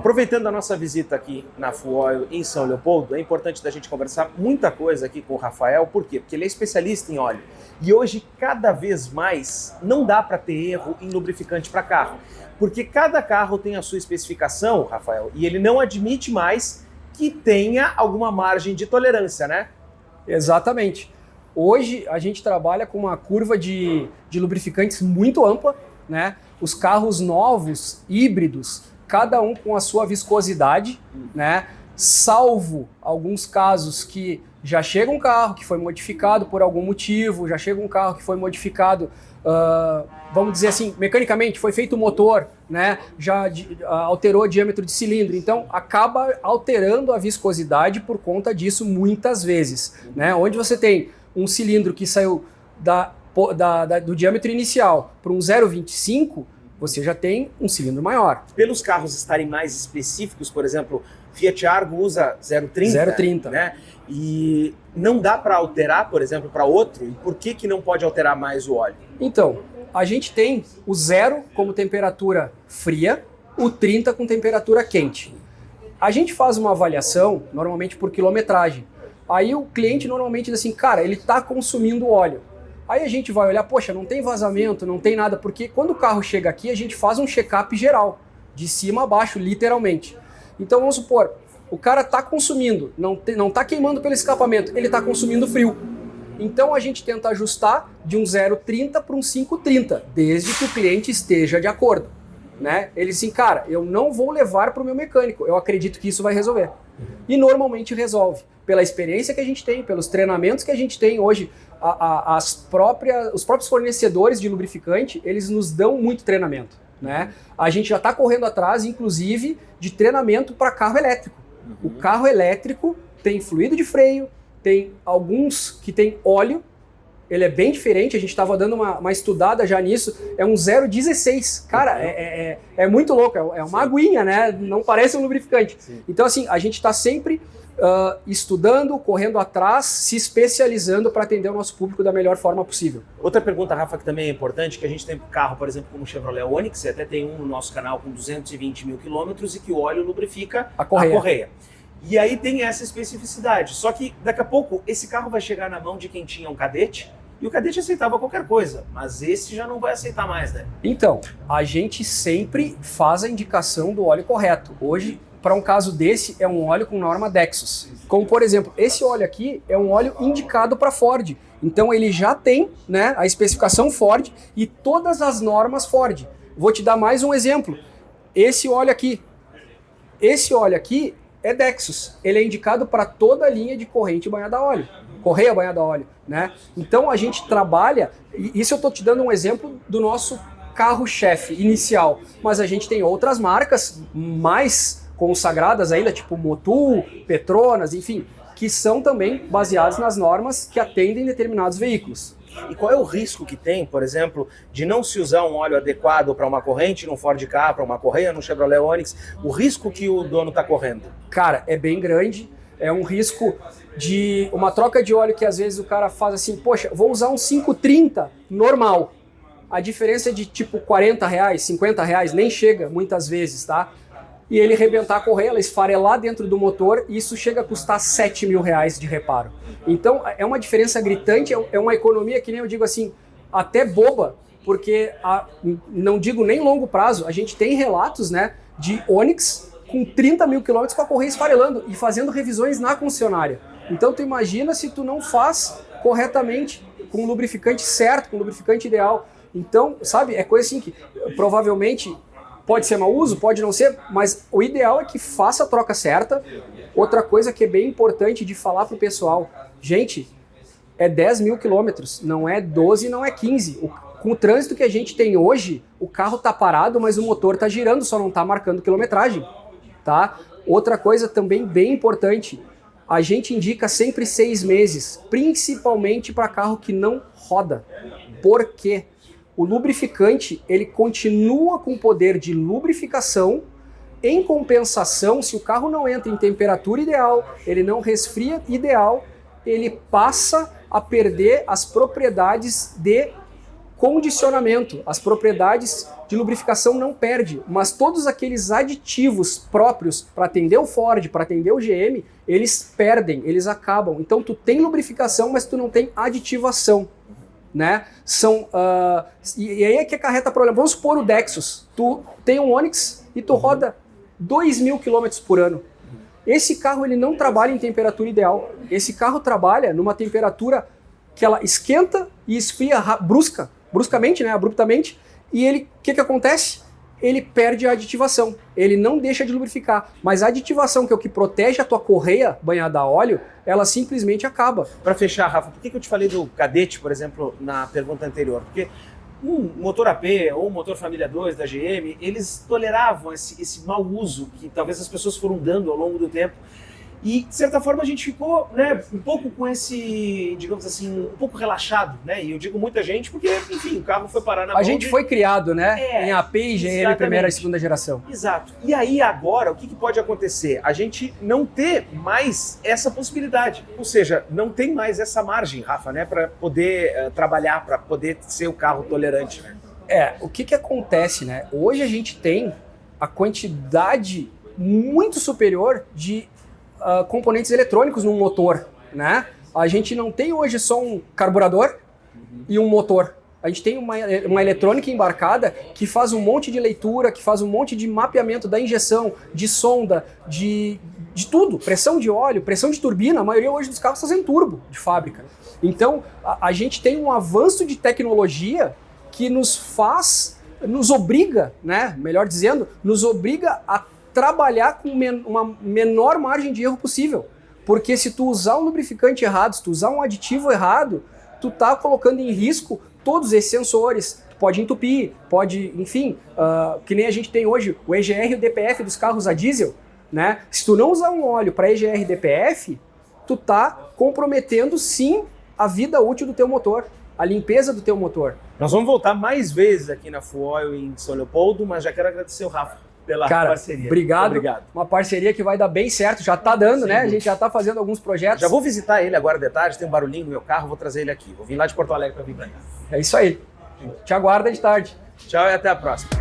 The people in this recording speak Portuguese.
Aproveitando a nossa visita aqui na Full Oil em São Leopoldo, é importante da gente conversar muita coisa aqui com o Rafael. Por quê? Porque ele é especialista em óleo. E hoje, cada vez mais, não dá para ter erro em lubrificante para carro. Porque cada carro tem a sua especificação, Rafael, e ele não admite mais que tenha alguma margem de tolerância, né? Exatamente. Hoje a gente trabalha com uma curva de lubrificantes muito ampla, né? Os carros novos, híbridos, cada um com a sua viscosidade, né? Salvo alguns casos que já chega um carro que foi modificado por algum motivo, já chega um carro que foi modificado, vamos dizer assim, mecanicamente, foi feito o motor, né? Já alterou o diâmetro de cilindro, então acaba alterando a viscosidade por conta disso muitas vezes, né? Onde você tem um cilindro que saiu do diâmetro inicial para um 0,25, você já tem um cilindro maior. Pelos carros estarem mais específicos, por exemplo, Fiat Argo usa 0,30, né? E não dá para alterar, por exemplo, para outro? E por que não pode alterar mais o óleo? Então, a gente tem o 0 como temperatura fria, o 30 com temperatura quente. A gente faz uma avaliação, normalmente por quilometragem. Aí o cliente normalmente diz assim, cara, ele está consumindo óleo. Aí a gente vai olhar, poxa, não tem vazamento, não tem nada, porque quando o carro chega aqui, a gente faz um check-up geral, de cima a baixo, literalmente. Então vamos supor, o cara está consumindo, não está queimando pelo escapamento, ele está consumindo frio. Então a gente tenta ajustar de um 0,30 para um 5,30, desde que o cliente esteja de acordo, né? Ele assim, cara, eu não vou levar para o meu mecânico, eu acredito que isso vai resolver. E normalmente resolve, pela experiência que a gente tem, pelos treinamentos que a gente tem hoje, os próprios fornecedores de lubrificante, eles nos dão muito treinamento, né? A gente já está correndo atrás, inclusive, de treinamento para carro elétrico. O carro elétrico tem fluido de freio, tem alguns que tem óleo, ele é bem diferente, a gente estava dando uma estudada já nisso, é um 0,16. Cara, é muito louco, é uma aguinha, né? Não parece um lubrificante. Sim. Então, assim, a gente está sempre estudando, correndo atrás, se especializando para atender o nosso público da melhor forma possível. Outra pergunta, Rafa, que também é importante, que a gente tem carro, por exemplo, como o Chevrolet Onix, e até tem um no nosso canal com 220 mil quilômetros e que o óleo lubrifica a correia. E aí tem essa especificidade. Só que daqui a pouco esse carro vai chegar na mão de quem tinha um Cadete e o Cadete aceitava qualquer coisa, mas esse já não vai aceitar mais, né? Então, a gente sempre faz a indicação do óleo correto. Hoje, para um caso desse, é um óleo com norma Dexus. Como, por exemplo, esse óleo aqui é um óleo indicado para Ford. Então ele já tem, né, a especificação Ford e todas as normas Ford. Vou te dar mais um exemplo. Esse óleo aqui é Dexus. Ele é indicado para toda a linha de corrente banhada a óleo. Correia banhada a óleo, né? Então a gente trabalha, e isso eu estou te dando um exemplo do nosso carro-chefe inicial, mas a gente tem outras marcas mais consagradas ainda, tipo Motul, Petronas, enfim, que são também baseadas nas normas que atendem determinados veículos. E qual é o risco que tem, por exemplo, de não se usar um óleo adequado para uma corrente num Ford Ka, para uma correia no Chevrolet Onix? O risco que o dono está correndo? Cara, é bem grande. É um risco de uma troca de óleo que às vezes o cara faz assim, poxa, vou usar um 530 normal. A diferença é de tipo R$40, R$50, nem chega muitas vezes, tá? E ele rebentar a correia, ela esfarelar dentro do motor, e isso chega a custar R$7 mil de reparo. Então é uma diferença gritante, é uma economia que nem eu digo assim, até boba, porque não digo nem longo prazo, a gente tem relatos, né, de Onix com 30 mil quilômetros com a correia esfarelando e fazendo revisões na concessionária. Então tu imagina se tu não faz corretamente, com o lubrificante certo, com o lubrificante ideal. Então, sabe, é coisa assim que provavelmente pode ser mau uso, pode não ser, mas o ideal é que faça a troca certa. Outra coisa que é bem importante de falar para o pessoal, gente, é 10 mil quilômetros, não é 12, não é 15. Com o trânsito que a gente tem hoje, o carro está parado, mas o motor está girando, só não está marcando quilometragem, tá? Outra coisa também bem importante, a gente indica sempre 6 meses, principalmente para carro que não roda. Por quê? O lubrificante, ele continua com poder de lubrificação. Em compensação, se o carro não entra em temperatura ideal, ele não resfria ideal, ele passa a perder as propriedades de condicionamento. As propriedades de lubrificação não perde, mas todos aqueles aditivos próprios para atender o Ford, para atender o GM, eles perdem, eles acabam. Então tu tem lubrificação, mas tu não tem aditivação, né? E aí é que acarreta problema. Vamos supor o Lexus. Tu tem um Onix e tu roda 2.000 km por ano. Esse carro ele não trabalha em temperatura ideal. Esse carro trabalha numa temperatura que ela esquenta e esfria bruscamente, né, abruptamente, e o que acontece? Ele perde a aditivação, ele não deixa de lubrificar, mas a aditivação, que é o que protege a tua correia banhada a óleo, ela simplesmente acaba. Para fechar, Rafa, por que eu te falei do Cadete, por exemplo, na pergunta anterior? Porque um motor AP ou um motor família 2 da GM, eles toleravam esse mau uso que talvez as pessoas foram dando ao longo do tempo. E, de certa forma, a gente ficou, né, um pouco com esse, digamos assim, um pouco relaxado, né? E eu digo muita gente porque, enfim, o carro foi parar na mão. A gente foi criado, né, em AP e GM exatamente. Primeira e segunda geração. Exato. E aí, agora, o que pode acontecer? A gente não ter mais essa possibilidade. Ou seja, não tem mais essa margem, Rafa, né, para poder trabalhar, para poder ser o carro tolerante, né? O que acontece, né? Hoje a gente tem a quantidade muito superior de componentes eletrônicos no motor, né? A gente não tem hoje só um carburador e um motor. A gente tem uma eletrônica embarcada que faz um monte de leitura, que faz um monte de mapeamento da injeção, de sonda, de tudo. Pressão de óleo, pressão de turbina. A maioria hoje dos carros fazem turbo de fábrica. Então, a gente tem um avanço de tecnologia que nos obriga, né? Melhor dizendo, nos obriga a trabalhar com uma menor margem de erro possível. Porque se tu usar um lubrificante errado, se tu usar um aditivo errado, tu tá colocando em risco todos esses sensores. Pode entupir, pode, enfim, que nem a gente tem hoje o EGR e o DPF dos carros a diesel, né? Se tu não usar um óleo para EGR e DPF, tu tá comprometendo sim a vida útil do teu motor, a limpeza do teu motor. Nós vamos voltar mais vezes aqui na Full Oil em São Leopoldo, mas já quero agradecer o Rafa pela parceria. Obrigado. Uma parceria que vai dar bem certo, já tá dando, né? A gente já tá fazendo alguns projetos. Já vou visitar ele agora de tarde, tem um barulhinho no meu carro, vou trazer ele aqui. Vou vir lá de Porto Alegre para vir para cá. É isso aí. Te aguarda de tarde. Tchau e até a próxima.